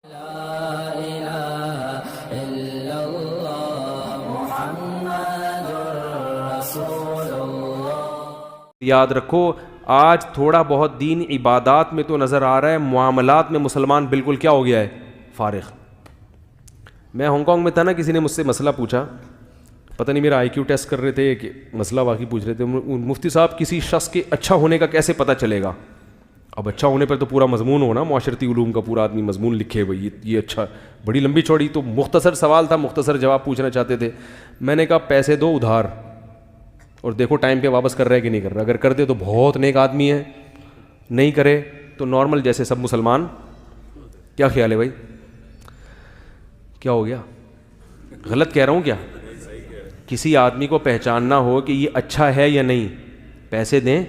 یاد رکھو آج تھوڑا بہت دین عبادات میں تو نظر آ رہا ہے، معاملات میں مسلمان بالکل کیا ہو گیا ہے، فارغ۔ میں ہانگ کانگ میں تھا نا، کسی نے مجھ سے مسئلہ پوچھا، پتہ نہیں میرا آئی کیو ٹیسٹ کر رہے تھے کہ مسئلہ واقعی پوچھ رہے تھے، مفتی صاحب کسی شخص کے اچھا ہونے کا کیسے پتہ چلے گا؟ اب اچھا ہونے پر تو پورا مضمون ہونا، معاشرتی علوم کا پورا آدمی مضمون لکھے بھائی یہ اچھا، بڑی لمبی چوڑی، تو مختصر سوال تھا، مختصر جواب پوچھنا چاہتے تھے۔ میں نے کہا پیسے دو ادھار اور دیکھو ٹائم پہ واپس کر رہا ہے کہ نہیں کر رہا، اگر کر دے تو بہت نیک آدمی ہے، نہیں کرے تو نارمل جیسے سب مسلمان۔ کیا خیال ہے بھائی؟ کیا ہو گیا؟ غلط کہہ رہا ہوں کیا؟ کسی آدمی کو پہچاننا ہو کہ یہ اچھا ہے یا نہیں، پیسے دیں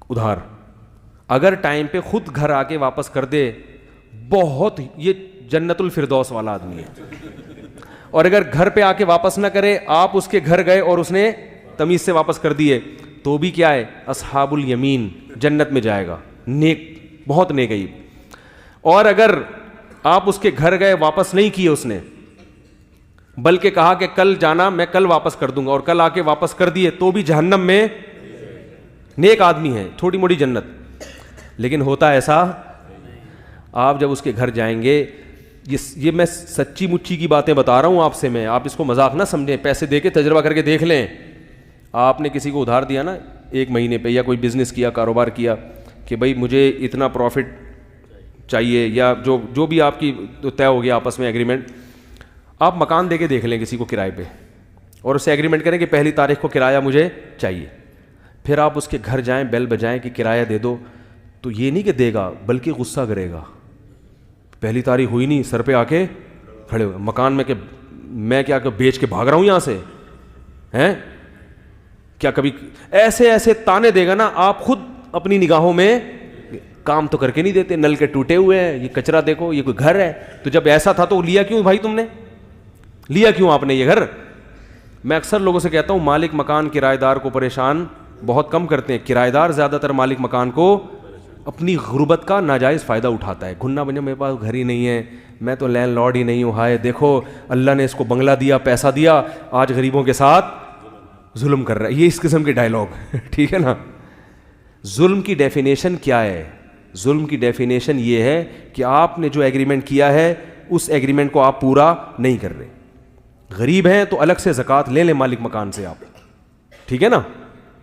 ادھار، اگر ٹائم پہ خود گھر آ کے واپس کر دے بہت، یہ جنت الفردوس والا آدمی ہے۔ اور اگر گھر پہ آ کے واپس نہ کرے، آپ اس کے گھر گئے اور اس نے تمیز سے واپس کر دیے، تو بھی کیا ہے، اصحاب الیمین، جنت میں جائے گا، نیک، بہت نیک ہے۔ اور اگر آپ اس کے گھر گئے، واپس نہیں کیے اس نے، بلکہ کہا کہ کل جانا، میں کل واپس کر دوں گا، اور کل آ کے واپس کر دیے، تو بھی جہنم میں، نیک آدمی ہے، تھوڑی موڑی جنت۔ لیکن ہوتا ایسا، آپ جب اس کے گھر جائیں گے، یہ میں سچی مچی کی باتیں بتا رہا ہوں آپ سے، میں، آپ اس کو مذاق نہ سمجھیں، پیسے دے کے تجربہ کر کے دیکھ لیں۔ آپ نے کسی کو ادھار دیا نا 1 مہینے پہ، یا کوئی بزنس کیا، کاروبار کیا کہ بھائی مجھے اتنا پروفٹ چاہیے، یا جو بھی آپ کی طے ہو گیا آپس میں ایگریمنٹ، آپ مکان دے کے دیکھ لیں کسی کو کرائے پہ، اور اس سے ایگریمنٹ کریں کہ پہلی تاریخ کو کرایہ مجھے چاہیے، پھر آپ اس کے گھر جائیں، بیل بجائیں کہ کرایہ دے دو، تو یہ نہیں کہ دے گا بلکہ غصہ کرے گا، پہلی تاریخ ہوئی نہیں، سر پہ آ کے کھڑے ہوئے مکان میں، کہ میں کیا کہ بیچ کے بھاگ رہا ہوں یہاں سے ہیں کیا؟ کبھی ایسے تانے دے گا نا، آپ خود اپنی نگاہوں میں کام تو کر کے نہیں دیتے، نل کے ٹوٹے ہوئے ہیں، یہ کچرا دیکھو، یہ کوئی گھر ہے؟ تو جب ایسا تھا تو لیا کیوں بھائی؟ تم نے لیا کیوں آپ نے یہ گھر؟ میں اکثر لوگوں سے کہتا ہوں، مالک مکان کرایہ دار کو پریشان بہت کم کرتے ہیں، کرایہ دار زیادہ تر مالک مکان کو اپنی غربت کا ناجائز فائدہ اٹھاتا ہے۔ گھننا بنیا میرے پاس گھر ہی نہیں ہے، میں تو لینڈ لارڈ ہی نہیں ہوں، ہائے دیکھو اللہ نے اس کو بنگلہ دیا، پیسہ دیا، آج غریبوں کے ساتھ ظلم کر رہا ہے، یہ اس قسم کے ڈائلاگ، ٹھیک ہے نا؟ ظلم کی ڈیفینیشن کیا ہے؟ ظلم کی ڈیفینیشن یہ ہے کہ آپ نے جو ایگریمنٹ کیا ہے اس ایگریمنٹ کو آپ پورا نہیں کر رہے۔ غریب ہیں تو الگ سے زکوٰۃ لے لیں مالک مکان سے آپ، ٹھیک ہے نا،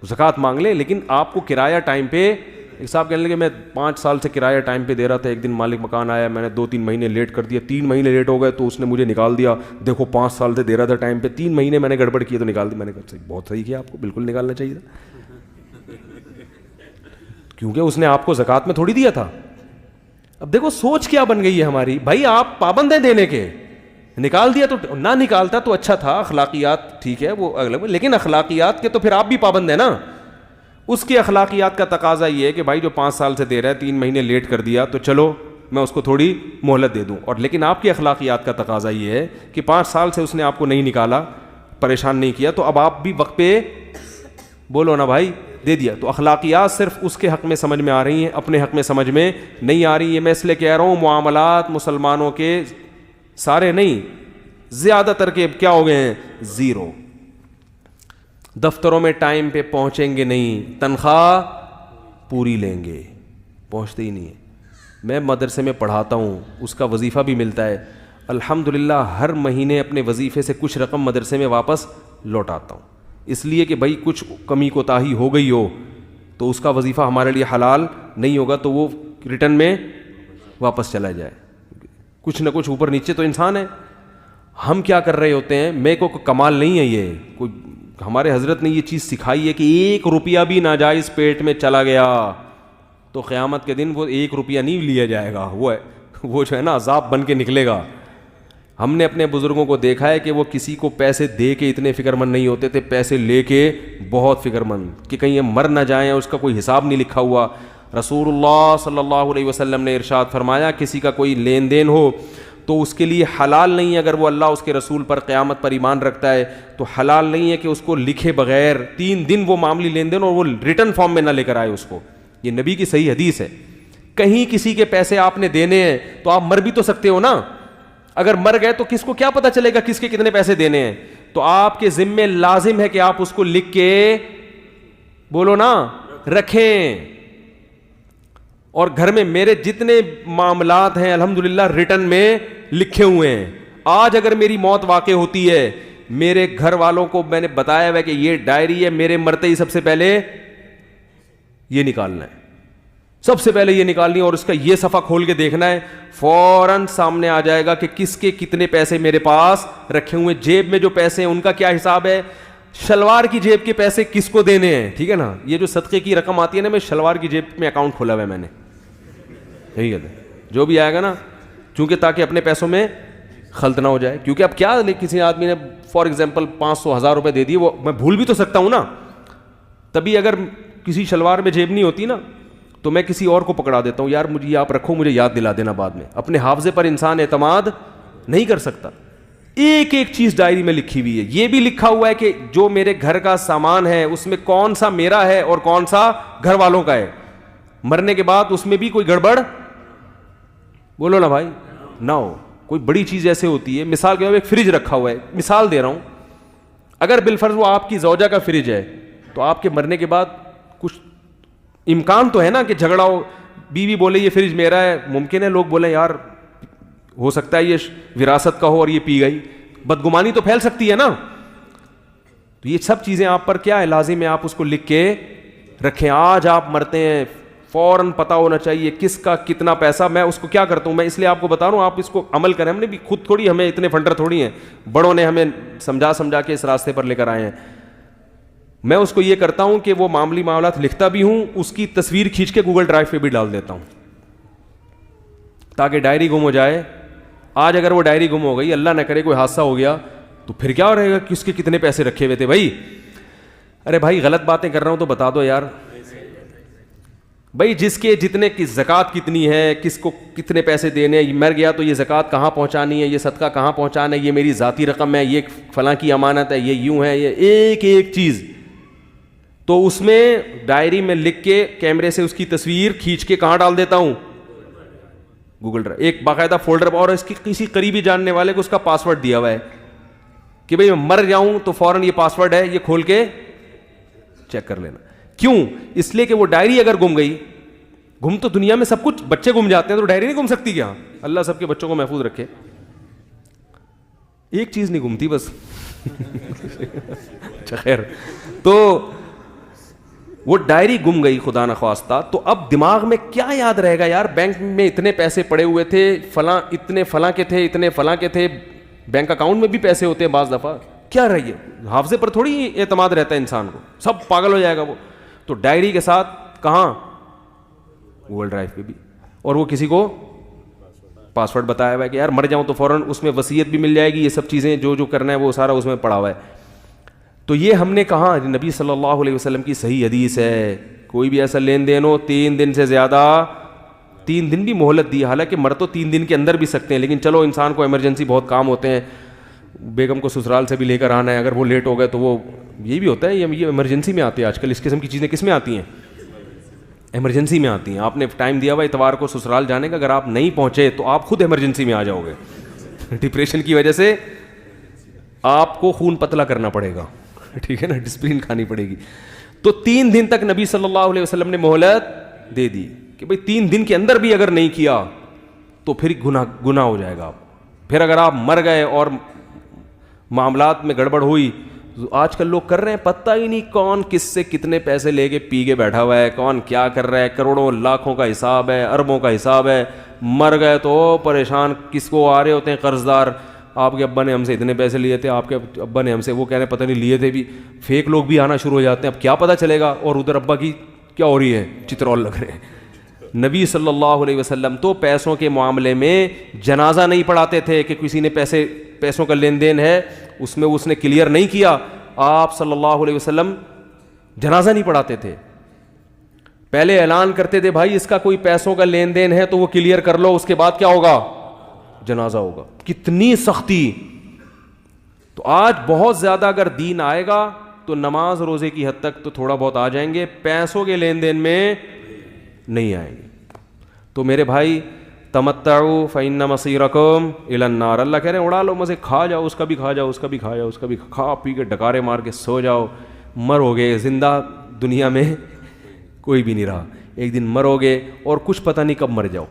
زکوٰۃ مانگ لیں، لیکن آپ کو کرایہ ٹائم پہ، ایک صاحب کہنے لگے میں 5 سال سے کرایہ ٹائم پہ دے رہا تھا، ایک دن مالک مکان آیا، میں نے 2-3 مہینے لیٹ کر دیا، 3 مہینے لیٹ ہو گئے تو اس نے مجھے نکال دیا، دیکھو 5 سال سے دے رہا تھا ٹائم پہ، 3 مہینے میں نے گڑبڑ کی تو نکال دی۔ میں نے کہا بہت صحیح کیا، آپ کو بالکل نکالنا چاہیے تھا، کیونکہ اس نے آپ کو زکوٰۃ میں تھوڑی دیا تھا۔ اب دیکھو سوچ کیا بن گئی ہے ہماری، بھائی آپ پابند ہیں دینے کے، نکال دیا تو نہ نکالتا تو اچھا تھا، اخلاقیات ٹھیک ہے وہ اگلا، لیکن اخلاقیات کے تو پھر آپ بھی پابند ہیں نا۔ اس کی اخلاقیات کا تقاضا یہ ہے کہ بھائی جو 5 سال سے دے رہا ہے، 3 مہینے لیٹ کر دیا تو چلو میں اس کو تھوڑی مہلت دے دوں، اور لیکن آپ کی اخلاقیات کا تقاضا یہ ہے کہ 5 سال سے اس نے آپ کو نہیں نکالا، پریشان نہیں کیا، تو اب آپ بھی وقت پہ بولو نا بھائی دے دیا۔ تو اخلاقیات صرف اس کے حق میں سمجھ میں آ رہی ہیں، اپنے حق میں سمجھ میں نہیں آ رہی۔ یہ میں اس لیے کہہ رہا ہوں معاملات مسلمانوں کے سارے نہیں، زیادہ تر کے کیا ہو گئے ہیں، زیرو۔ دفتروں میں ٹائم پہ پہنچیں گے نہیں، تنخواہ پوری لیں گے، پہنچتے ہی نہیں ہیں۔ میں مدرسے میں پڑھاتا ہوں، اس کا وظیفہ بھی ملتا ہے، الحمدللہ ہر مہینے اپنے وظیفے سے کچھ رقم مدرسے میں واپس لوٹاتا ہوں، اس لیے کہ بھائی کچھ کمی کوتاہی ہو گئی ہو تو اس کا وظیفہ ہمارے لیے حلال نہیں ہوگا، تو وہ ریٹرن میں واپس چلا جائے۔ کچھ نہ کچھ اوپر نیچے تو انسان ہے، ہم کیا کر رہے ہوتے ہیں، میں کو کمال نہیں ہے یہ کوئی، ہمارے حضرت نے یہ چیز سکھائی ہے کہ 1 روپیہ بھی ناجائز پیٹ میں چلا گیا تو قیامت کے دن وہ 1 روپیہ نہیں لیا جائے گا، وہ جو ہے نا عذاب بن کے نکلے گا۔ ہم نے اپنے بزرگوں کو دیکھا ہے کہ وہ کسی کو پیسے دے کے اتنے فکر مند نہیں ہوتے تھے، پیسے لے کے بہت فکر مند کہ کہیں یہ مر نہ جائیں، اس کا کوئی حساب نہیں لکھا ہوا۔ رسول اللہ صلی اللہ علیہ وسلم نے ارشاد فرمایا کسی کا کوئی لین دین ہو تو اس کے لیے حلال نہیں ہے، اگر وہ اللہ اس کے رسول پر قیامت پر ایمان رکھتا ہے تو حلال نہیں ہے کہ اس کو لکھے بغیر 3 دن وہ معاملی لین دین اور وہ ریٹرن فارم میں نہ لے کر آئے اس کو۔ یہ نبی کی صحیح حدیث ہے۔ کہیں کسی کے پیسے آپ نے دینے ہیں تو آپ مر بھی تو سکتے ہو نا. اگر مر گئے تو کس کو کیا پتا چلے گا کس کے کتنے پیسے دینے ہیں؟ تو آپ کے ذمے لازم ہے کہ آپ اس کو لکھ کے بولو نا رکھیں. اور گھر میں میرے جتنے معاملات ہیں الحمدللہ ریٹن میں لکھے ہوئے ہیں. آج اگر میری موت واقع ہوتی ہے, میرے گھر والوں کو میں نے بتایا ہوا کہ یہ ڈائری ہے, میرے مرتے ہی سب سے پہلے یہ نکالنا ہے, سب سے پہلے یہ نکالنی ہے, اور اس کا یہ صفحہ کھول کے دیکھنا ہے, فوراً سامنے آ جائے گا کہ کس کے کتنے پیسے میرے پاس رکھے ہوئے. جیب میں جو پیسے ہیں ان کا کیا حساب ہے, شلوار کی جیب کے پیسے کس کو دینے ہیں, ٹھیک ہے نا. یہ جو صدقے کی رقم آتی ہے نا, میں شلوار کی جیب میں اکاؤنٹ کھولا ہوا ہے میں نے, یہی کہتے ہیں جو بھی آئے گا نا, چونکہ تاکہ اپنے پیسوں میں خلط نہ ہو جائے. کیونکہ اب کیا کسی آدمی نے فار ایگزامپل 500,000 روپے دے دیے, وہ میں بھول بھی تو سکتا ہوں نا. تبھی اگر کسی شلوار میں جیب نہیں ہوتی نا تو میں کسی اور کو پکڑا دیتا ہوں, یار مجھے یہ آپ رکھو, مجھے یاد دلا دینا بعد میں. اپنے حافظے پر انسان اعتماد نہیں کر سکتا. ایک ایک چیز ڈائری میں لکھی ہوئی ہے. یہ بھی لکھا ہوا ہے کہ جو میرے گھر کا سامان ہے اس میں کون سا میرا ہے اور کون سا گھر والوں کا ہے. مرنے کے بعد اس میں بھی کوئی گڑبڑ بولو نا بھائی نہ ہو. کوئی بڑی چیز ایسے ہوتی ہے, مثال کے طور پہ ایک فریج رکھا ہوا ہے, مثال دے رہا ہوں, اگر بالفرض وہ آپ کی زوجہ کا فریج ہے تو آپ کے مرنے کے بعد کچھ امکان تو ہے نا کہ جھگڑا ہو, بیوی بولے یہ فریج میرا ہے, ممکن ہے لوگ بولیں یار ہو سکتا ہے یہ وراثت کا ہو اور یہ پی گئی, بدگمانی تو پھیل سکتی ہے نا. تو یہ سب چیزیں آپ پر کیا ہے, لازم ہے آپ اس کو لکھ کے رکھیں. آج آپ مرتے ہیں فوراً پتہ ہونا چاہیے کس کا کتنا پیسہ. میں اس کو کیا کرتا ہوں, میں اس لیے آپ کو بتا رہا ہوں, آپ اس کو عمل کریں. ہم نے بھی خود تھوڑی, ہمیں اتنے فنڈر تھوڑی ہیں, بڑوں نے ہمیں سمجھا کے اس راستے پر لے کر آئے ہیں. میں اس کو یہ کرتا ہوں کہ وہ معاملات لکھتا بھی ہوں, اس کی تصویر کھینچ کے گوگل ڈرائیو پہ بھی ڈال دیتا ہوں تاکہ ڈائری گم ہو جائے. آج اگر وہ ڈائری گم ہو گئی, اللہ نہ کرے کوئی حادثہ ہو گیا, تو پھر کیا رہے گا کس کے کتنے پیسے رکھے ہوئے تھے بھائی. ارے بھائی غلط باتیں کر رہا ہوں تو بتا دو یار. بھائی جس کے جتنے کی زکوٰۃ کتنی ہے, کس کو کتنے پیسے دینے, مر گیا تو یہ زکوٰۃ کہاں پہنچانی ہے, یہ صدقہ کہاں پہنچانا ہے, یہ میری ذاتی رقم ہے, یہ فلاں کی امانت ہے, یہ یوں ہے, یہ ایک ایک چیز. تو اس میں ڈائری میں لکھ کے کیمرے سے اس کی تصویر کھینچ کے کہاں ڈال دیتا ہوں, گوگل ڈرائیو. ایک باقاعدہ فولڈر, اور اس کی کسی قریبی جاننے والے کو اس کا پاسورڈ دیا ہوا ہے کہ بھئی میں مر جاؤں تو فوراً یہ پاسورڈ ہے, یہ کھول کے چیک کر لینا. کیوں؟ اس لیے کہ وہ ڈائری اگر گم گئی, گم تو دنیا میں سب کچھ, بچے گم جاتے ہیں تو ڈائری نہیں گم سکتی کیا؟ اللہ سب کے بچوں کو محفوظ رکھے. ایک چیز نہیں گمتی بس. اچھا خیر, تو وہ ڈائری گم گئی خدا نخواستہ, تو اب دماغ میں کیا یاد رہے گا یار, بینک میں اتنے پیسے پڑے ہوئے تھے, فلاں اتنے فلاں کے تھے, اتنے فلاں کے تھے. بینک اکاؤنٹ میں بھی پیسے ہوتے ہیں بعض دفعہ, کیا رہیے, حافظے پر تھوڑی اعتماد رہتا ہے انسان کو, سب پاگل ہو جائے گا وہ. تو ڈائری کے ساتھ کہاں, گوگل ڈرائیو پہ بھی, اور وہ کسی کو پاسورڈ بتایا ہوا ہے کہ یار مر جاؤں تو فوراً اس میں وصیت بھی مل جائے گی, یہ سب چیزیں جو کرنا ہے وہ سارا اس میں پڑا ہوا ہے. تو یہ ہم نے کہا, نبی صلی اللہ علیہ وسلم کی صحیح حدیث ہے, کوئی بھی ایسا لین دین ہو 3 دن سے زیادہ, 3 دن بھی مہلت دی, حالانکہ مر تو 3 دن کے اندر بھی سکتے ہیں, لیکن چلو انسان کو ایمرجنسی بہت کام ہوتے ہیں, بیگم کو سسرال سے بھی لے کر آنا ہے, اگر وہ لیٹ ہو گئے تو وہ یہ بھی ہوتا ہے, یہ ایمرجنسی میں آتی ہے. آج کل اس قسم کی چیزیں کس میں آتی ہیں, ایمرجنسی میں آتی ہیں. آپ نے ٹائم دیا ہوا اتوار کو سسرال جانے کا, اگر آپ نہیں پہنچے تو آپ خود ایمرجنسی میں آ جاؤ گے. ڈپریشن کی وجہ سے آپ کو خون پتلا کرنا پڑے گا, ٹھیک ہے نا, ڈسپلن کھانی پڑے گی. تو 3 دن تک نبی صلی اللہ علیہ وسلم نے مہلت دے دی کہ بھئی 3 دن کے اندر بھی اگر نہیں کیا تو پھر گناہ ہو جائے گا. پھر اگر آپ مر گئے اور معاملات میں گڑبڑ ہوئی, آج کل لوگ کر رہے ہیں پتہ ہی نہیں کون کس سے کتنے پیسے لے کے پی کے بیٹھا ہوا ہے, کون کیا کر رہا ہے, کروڑوں لاکھوں کا حساب ہے, اربوں کا حساب ہے. مر گئے تو پریشان, کس کو آ رہے ہوتے ہیں قرض دار, آپ کے ابا نے ہم سے اتنے پیسے لیے تھے, آپ کے ابا نے ہم سے, وہ کہہ رہے ہیں پتہ نہیں لیے تھے بھی, فیک لوگ بھی آنا شروع ہو جاتے ہیں. اب کیا پتہ چلے گا, اور ادھر ابا کی کیا ہو رہی ہے, چترول لگ رہے ہیں. نبی صلی اللہ علیہ وسلم تو پیسوں کے معاملے میں جنازہ نہیں پڑھاتے تھے کہ کسی نے پیسوں کا لین دین ہے اس میں اس نے کلیئر نہیں کیا, آپ صلی اللہ علیہ وسلم جنازہ نہیں پڑھاتے تھے. پہلے اعلان کرتے تھے بھائی اس کا کوئی پیسوں کا لین دین ہے تو وہ کلیئر کر لو, اس کے بعد کیا ہوگا, جنازہ ہوگا. کتنی سختی. تو آج بہت زیادہ اگر دین آئے گا تو نماز روزے کی حد تک تو تھوڑا بہت آ جائیں گے, پیسوں کے لین دین میں نہیں آئیں گے. تو تو میرے بھائی تمتعوا فإن مصيركم إلى النار، اللہ کہہ رہے ہیں اڑا لو مزے، کھا جاؤ، اس کا بھی کھا جاؤ، اس کا بھی کھا جاؤ، اس کا بھی کھا پی کے ڈکارے مار کے سو جاؤ، مرو گے، زندہ دنیا میں کوئی بھی نہیں رہا، ایک دن مرو گے اور کچھ پتہ نہیں کب مر جاؤ.